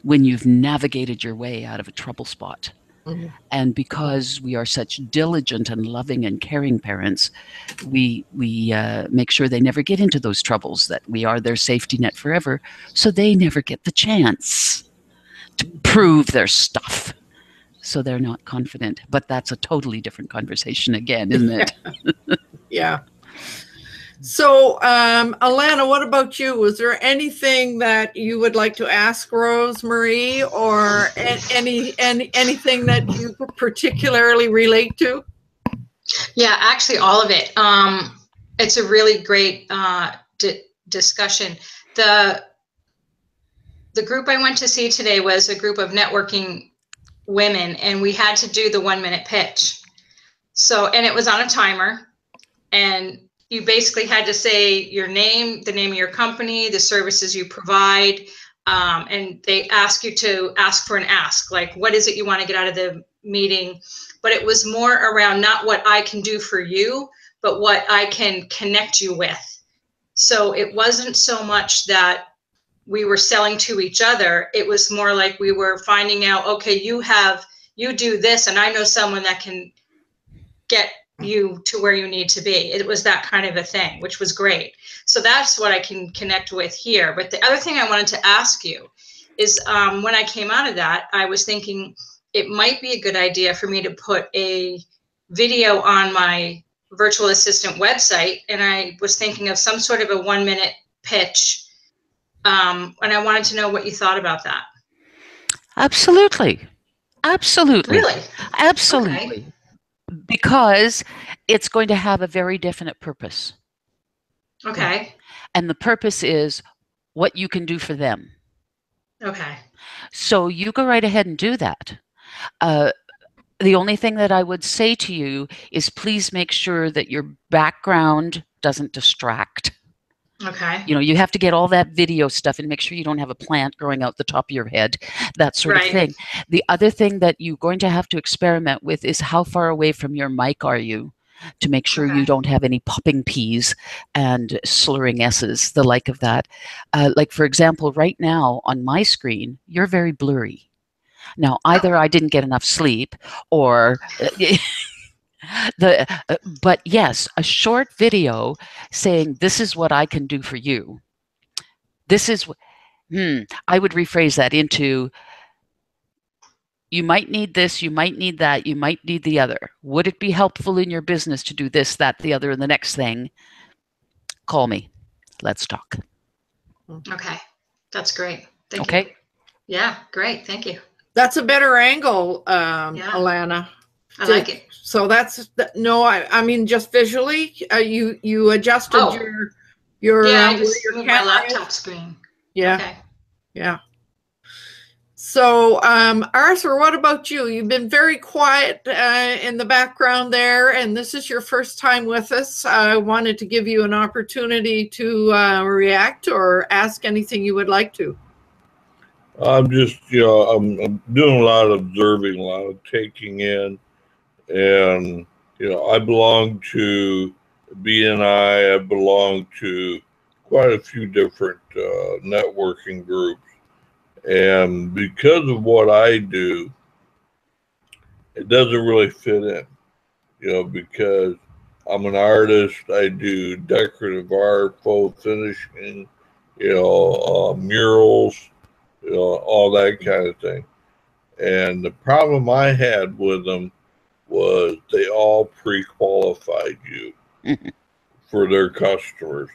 Speaker 8: when you've navigated your way out of a trouble spot. And because we are such diligent and loving and caring parents, we make sure they never get into those troubles, that we are their safety net forever, so they never get the chance to prove their stuff. So they're not confident. But that's a totally different conversation again, isn't it?
Speaker 1: Yeah. So, Alana, what about you? Was there anything that you would like to ask Rosemarie, or anything that you particularly relate to?
Speaker 5: Yeah, actually, all of it. It's a really great discussion. The group I went to see today was a group of networking women, and we had to do the 1-minute pitch. So, and it was on a timer, and you basically had to say your name, the name of your company, the services you provide, and they ask you to ask for an ask, like, what is it you want to get out of the meeting? But it was more around not what I can do for you, but what I can connect you with. So it wasn't so much that we were selling to each other. It was more like we were finding out, okay, you do this, and I know someone that can get you to where you need to be. It was that kind of a thing, which was great. So that's what I can connect with here. But the other thing I wanted to ask you is, when I came out of that, I was thinking it might be a good idea for me to put a video on my virtual assistant website. And I was thinking of some sort of a 1-minute pitch. And I wanted to know what you thought about that.
Speaker 8: Absolutely. Absolutely.
Speaker 5: Really?
Speaker 8: Absolutely. Okay. Because it's going to have a very definite purpose.
Speaker 5: Okay.
Speaker 8: And the purpose is what you can do for them.
Speaker 5: Okay.
Speaker 8: So you go right ahead and do that. The only thing that I would say to you is please make sure that your background doesn't distract.
Speaker 5: Okay.
Speaker 8: You know, you have to get all that video stuff and make sure you don't have a plant growing out the top of your head, that sort of thing. The other thing that you're going to have to experiment with is how far away from your mic are you, to make sure you don't have any popping P's and slurring S's, the like of that. Like, for example, right now on my screen, you're very blurry. Now, either I didn't get enough sleep or... but yes, a short video saying this is what I can do for you This is, I would rephrase that into, you might need this, you might need that, you might need the other. Would it be helpful in your business to do this, that, the other, and the next thing? Call me. Let's talk.
Speaker 5: Okay. That's great. Thank
Speaker 8: Okay.
Speaker 5: you. Yeah, great. Thank you.
Speaker 1: That's a better angle, Alana.
Speaker 5: I like it.
Speaker 1: So that's no, I mean, just visually, you adjusted your
Speaker 5: I
Speaker 1: where
Speaker 5: just
Speaker 1: your
Speaker 5: moved my
Speaker 1: camera is?
Speaker 5: laptop screen.
Speaker 1: Yeah.
Speaker 5: Okay.
Speaker 1: Yeah. So, Arthur, what about you? You've been very quiet in the background there, and this is your first time with us. I wanted to give you an opportunity to react or ask anything you would like to.
Speaker 4: I'm just, I'm doing a lot of observing, a lot of taking in, and, I belong to BNI. I belong to quite a few different networking groups. And because of what I do, it doesn't really fit in, because I'm an artist. I do decorative art, faux finishing, murals, all that kind of thing. And the problem I had with them was they all pre-qualified you for their customers.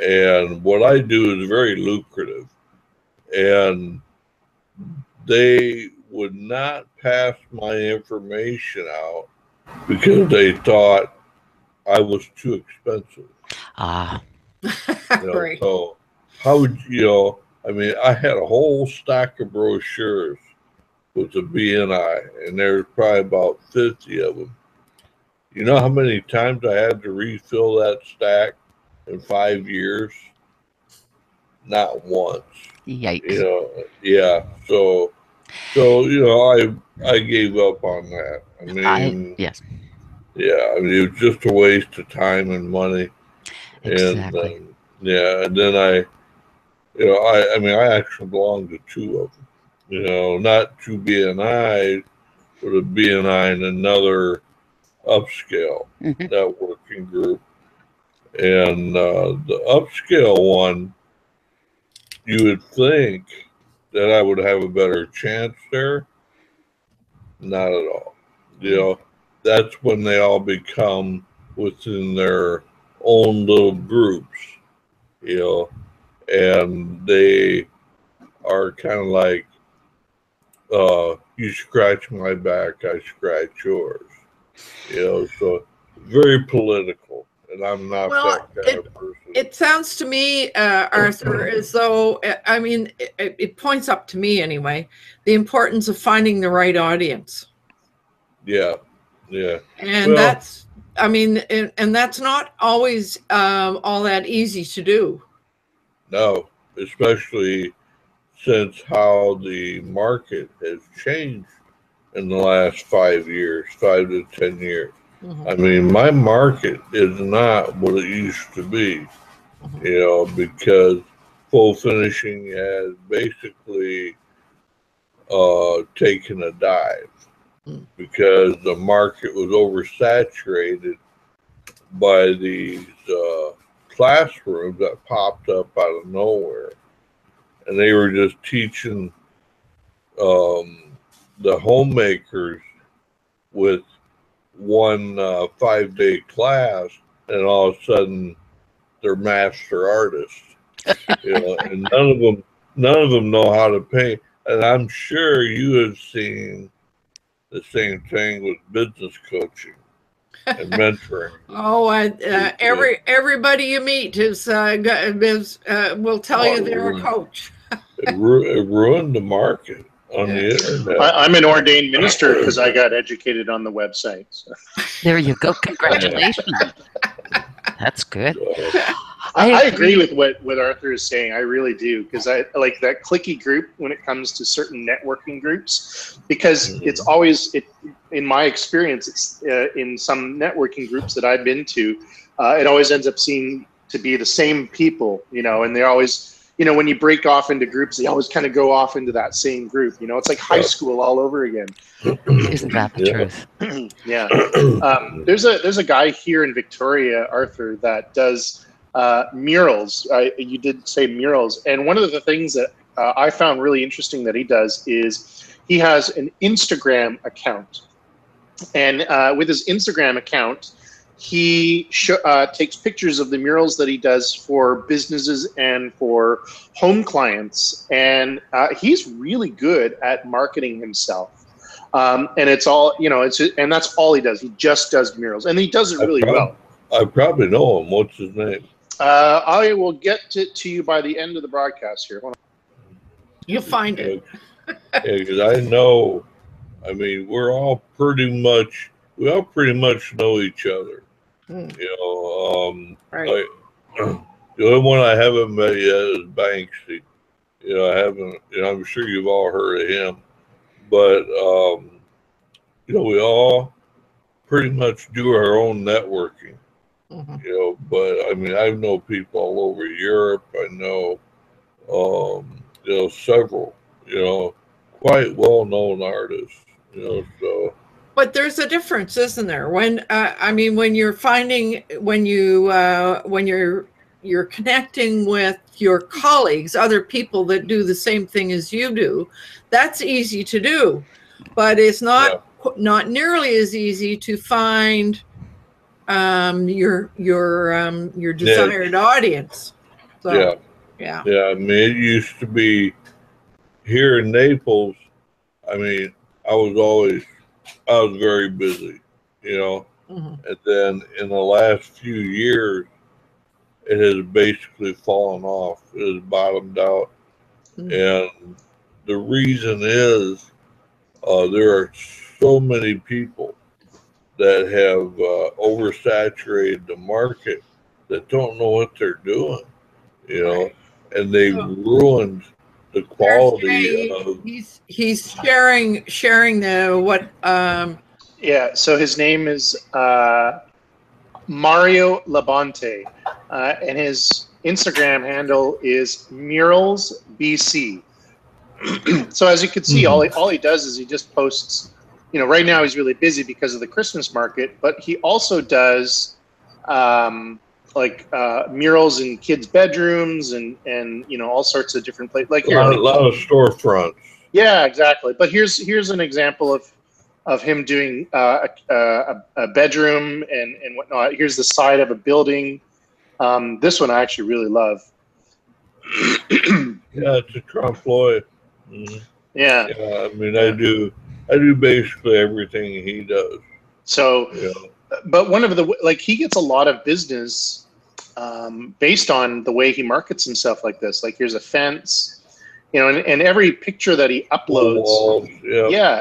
Speaker 4: And what I do is very lucrative. And they would not pass my information out because they thought I was too expensive.
Speaker 1: Right.
Speaker 4: So how would I mean, I had a whole stack of brochures with the BNI, and there's probably about 50 of them. You know how many times I had to refill that stack in 5 years? Not once.
Speaker 8: Yikes.
Speaker 4: Yeah. So I gave up on that. I mean,
Speaker 8: yes.
Speaker 4: Yeah, I mean, it was just a waste of time and money.
Speaker 8: Exactly.
Speaker 4: And and then I actually belong to two of them. Not to BNI, but a BNI and another upscale networking group. And the upscale one, you would think that I would have a better chance there. Not at all. That's when they all become within their own little groups, and they are kind of like, you scratch my back, I scratch yours. So very political, and I'm not that kind of person.
Speaker 1: It sounds to me, Arthur, as though, I mean, it points up to me anyway, the importance of finding the right audience.
Speaker 4: Yeah.
Speaker 1: And that's, I mean, and that's not always all that easy to do.
Speaker 4: No, especially since how the market has changed in the last 5 years, 5 to 10 years. I mean, my market is not what it used to be, because full finishing has basically taken a dive because the market was oversaturated by these classrooms that popped up out of nowhere. And they were just teaching the homemakers with one 5-day class, and all of a sudden they're master artists. And none of them know how to paint. And I'm sure you have seen the same thing with business coaching and mentoring.
Speaker 1: Everybody you meet will tell you they're a coach.
Speaker 4: It ruined the market on the internet.
Speaker 2: I'm an ordained minister because I got educated on the website. So.
Speaker 8: There you go. Congratulations. That's good.
Speaker 2: I agree with what Arthur is saying. I really do, because I like that cliquey group when it comes to certain networking groups, because it's always, in my experience, it's in some networking groups that I've been to, it always ends up seeming to be the same people, and they're always, when you break off into groups, they always kind of go off into that same group. It's like high school all over again.
Speaker 8: Isn't that the truth?
Speaker 2: Yeah. There's a guy here in Victoria, Arthur, that does murals. You did say murals, and one of the things that I found really interesting that he does is he has an Instagram account, and with his Instagram account, he takes pictures of the murals that he does for businesses and for home clients, and he's really good at marketing himself. And it's all, and that's all he does. He just does murals, and he does it really well.
Speaker 4: I probably know him. What's his name?
Speaker 2: I will get to you by the end of the broadcast here.
Speaker 1: You'll find it.
Speaker 4: Because I know, I mean, we all pretty much know each other.
Speaker 1: Mm.
Speaker 4: Right. The only one I haven't met yet is Banksy. I haven't. I'm sure you've all heard of him, but we all pretty much do our own networking.
Speaker 1: Mm-hmm.
Speaker 4: But I mean, I know people all over Europe. I know, several, quite well-known artists. So.
Speaker 1: But there's a difference, isn't there? When you're connecting with your colleagues, other people that do the same thing as you do, that's easy to do, but it's not nearly as easy to find your desired audience. So, yeah.
Speaker 4: I mean, it used to be here in Naples. I mean, I was very busy,
Speaker 1: Mm-hmm.
Speaker 4: and then in the last few years, it has basically fallen off. It has bottomed out.
Speaker 1: Mm-hmm.
Speaker 4: And the reason is there are so many people that have oversaturated the market that don't know what they're doing, and they've ruined the quality of.
Speaker 1: He's sharing what.
Speaker 2: Yeah. So his name is Mario Labonte, and his Instagram handle is Murals BC. So as you can see, all he does is he just posts. Right now he's really busy because of the Christmas market, but he also does murals in kids' bedrooms and all sorts of different places. Like
Speaker 4: a lot of storefronts.
Speaker 2: Yeah, exactly. But here's an example of him doing a bedroom and whatnot. Here's the side of a building. This one I actually really love.
Speaker 4: Yeah, it's a trompe l'oeil. Mm-hmm.
Speaker 2: Yeah.
Speaker 4: I mean, I do basically everything he does.
Speaker 2: So, but one of he gets a lot of business based on the way he markets himself like this. Like here's a fence. And every picture that he uploads,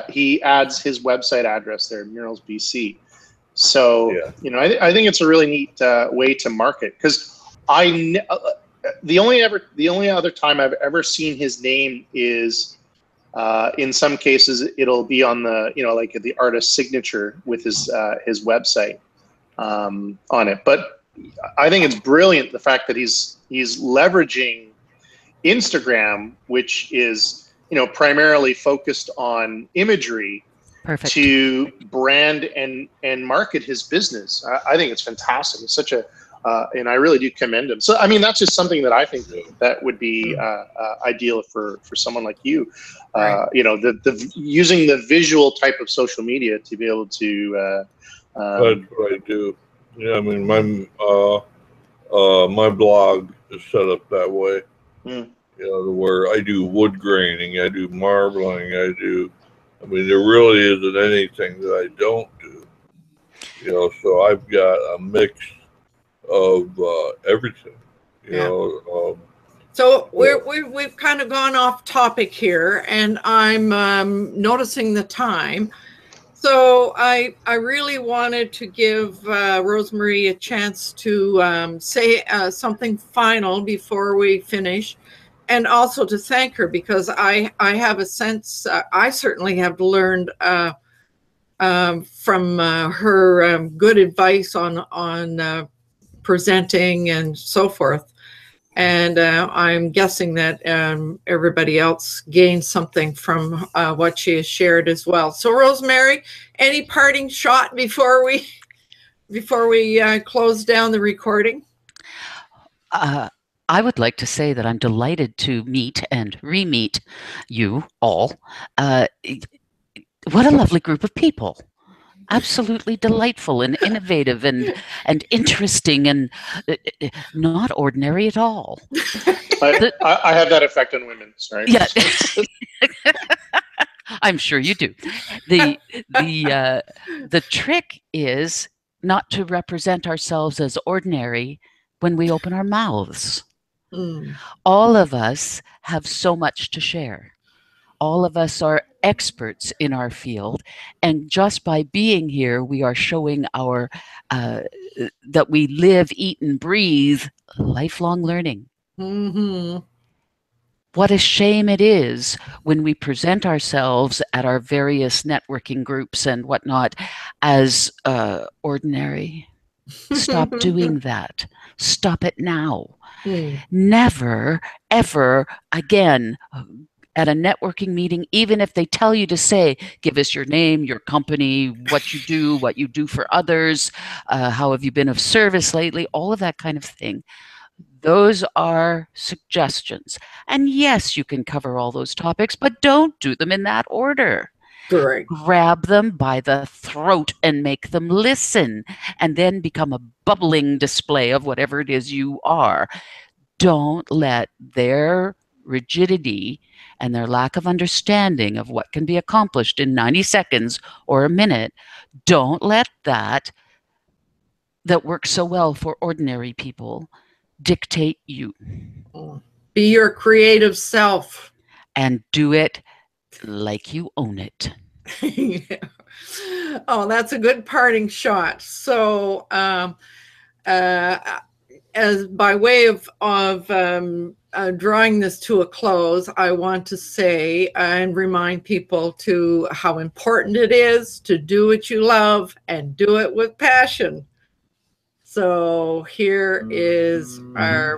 Speaker 2: he adds his website address there, Murals BC. So, I think it's a really neat way to market, because the only other time I've ever seen his name is in some cases it'll be on the the artist's signature with his website on it. But I think it's brilliant the fact that he's leveraging Instagram, which is primarily focused on imagery, to brand and market his business. I think it's fantastic. It's such a and I really do commend him. So I mean, that's just something that I think that would be ideal for someone like you.
Speaker 1: Right.
Speaker 2: The using the visual type of social media to be able to.
Speaker 4: That's what I do. Yeah, I mean my blog is set up that way. Where I do wood graining, I do marbling, I mean, there really isn't anything that I don't do. So I've got a mix of everything.
Speaker 1: So we've kind of gone off topic here, and I'm noticing the time. So I really wanted to give Rosemarie a chance to say something final before we finish, and also to thank her, because I have a sense I certainly have learned from her good advice on presenting and so forth. And I'm guessing that everybody else gained something from what she has shared as well. So, Rosemarie, any parting shot before we close down the recording?
Speaker 8: I would like to say that I'm delighted to meet and re-meet you all. What a lovely group of people. Absolutely delightful and innovative and interesting and not ordinary at all.
Speaker 2: I have that effect on women, sorry.
Speaker 8: Yeah. I'm sure you do. The trick is not to represent ourselves as ordinary when we open our mouths. All of us have so much to share. All of us are experts in our field, and just by being here, we are showing our that we live, eat, and breathe lifelong learning. What a shame it is when we present ourselves at our various networking groups and whatnot as ordinary. Stop doing that. Stop it now. Never, ever again at a networking meeting, even if they tell you to say, give us your name, your company, what you do for others, how have you been of service lately, all of that kind of thing. Those are suggestions. And yes, you can cover all those topics, but don't do them in that order.
Speaker 1: Correct.
Speaker 8: Grab them by the throat and make them listen, and then become a bubbling display of whatever it is you are. Don't let their rigidity and their lack of understanding of what can be accomplished in 90 seconds or a minute, don't let that works so well for ordinary people dictate you.
Speaker 1: Be your creative self.
Speaker 8: And do it like you own it.
Speaker 1: Yeah. Oh, that's a good parting shot. So as by way of drawing this to a close, I want to say and remind people to how important it is to do what you love and do it with passion. So here is our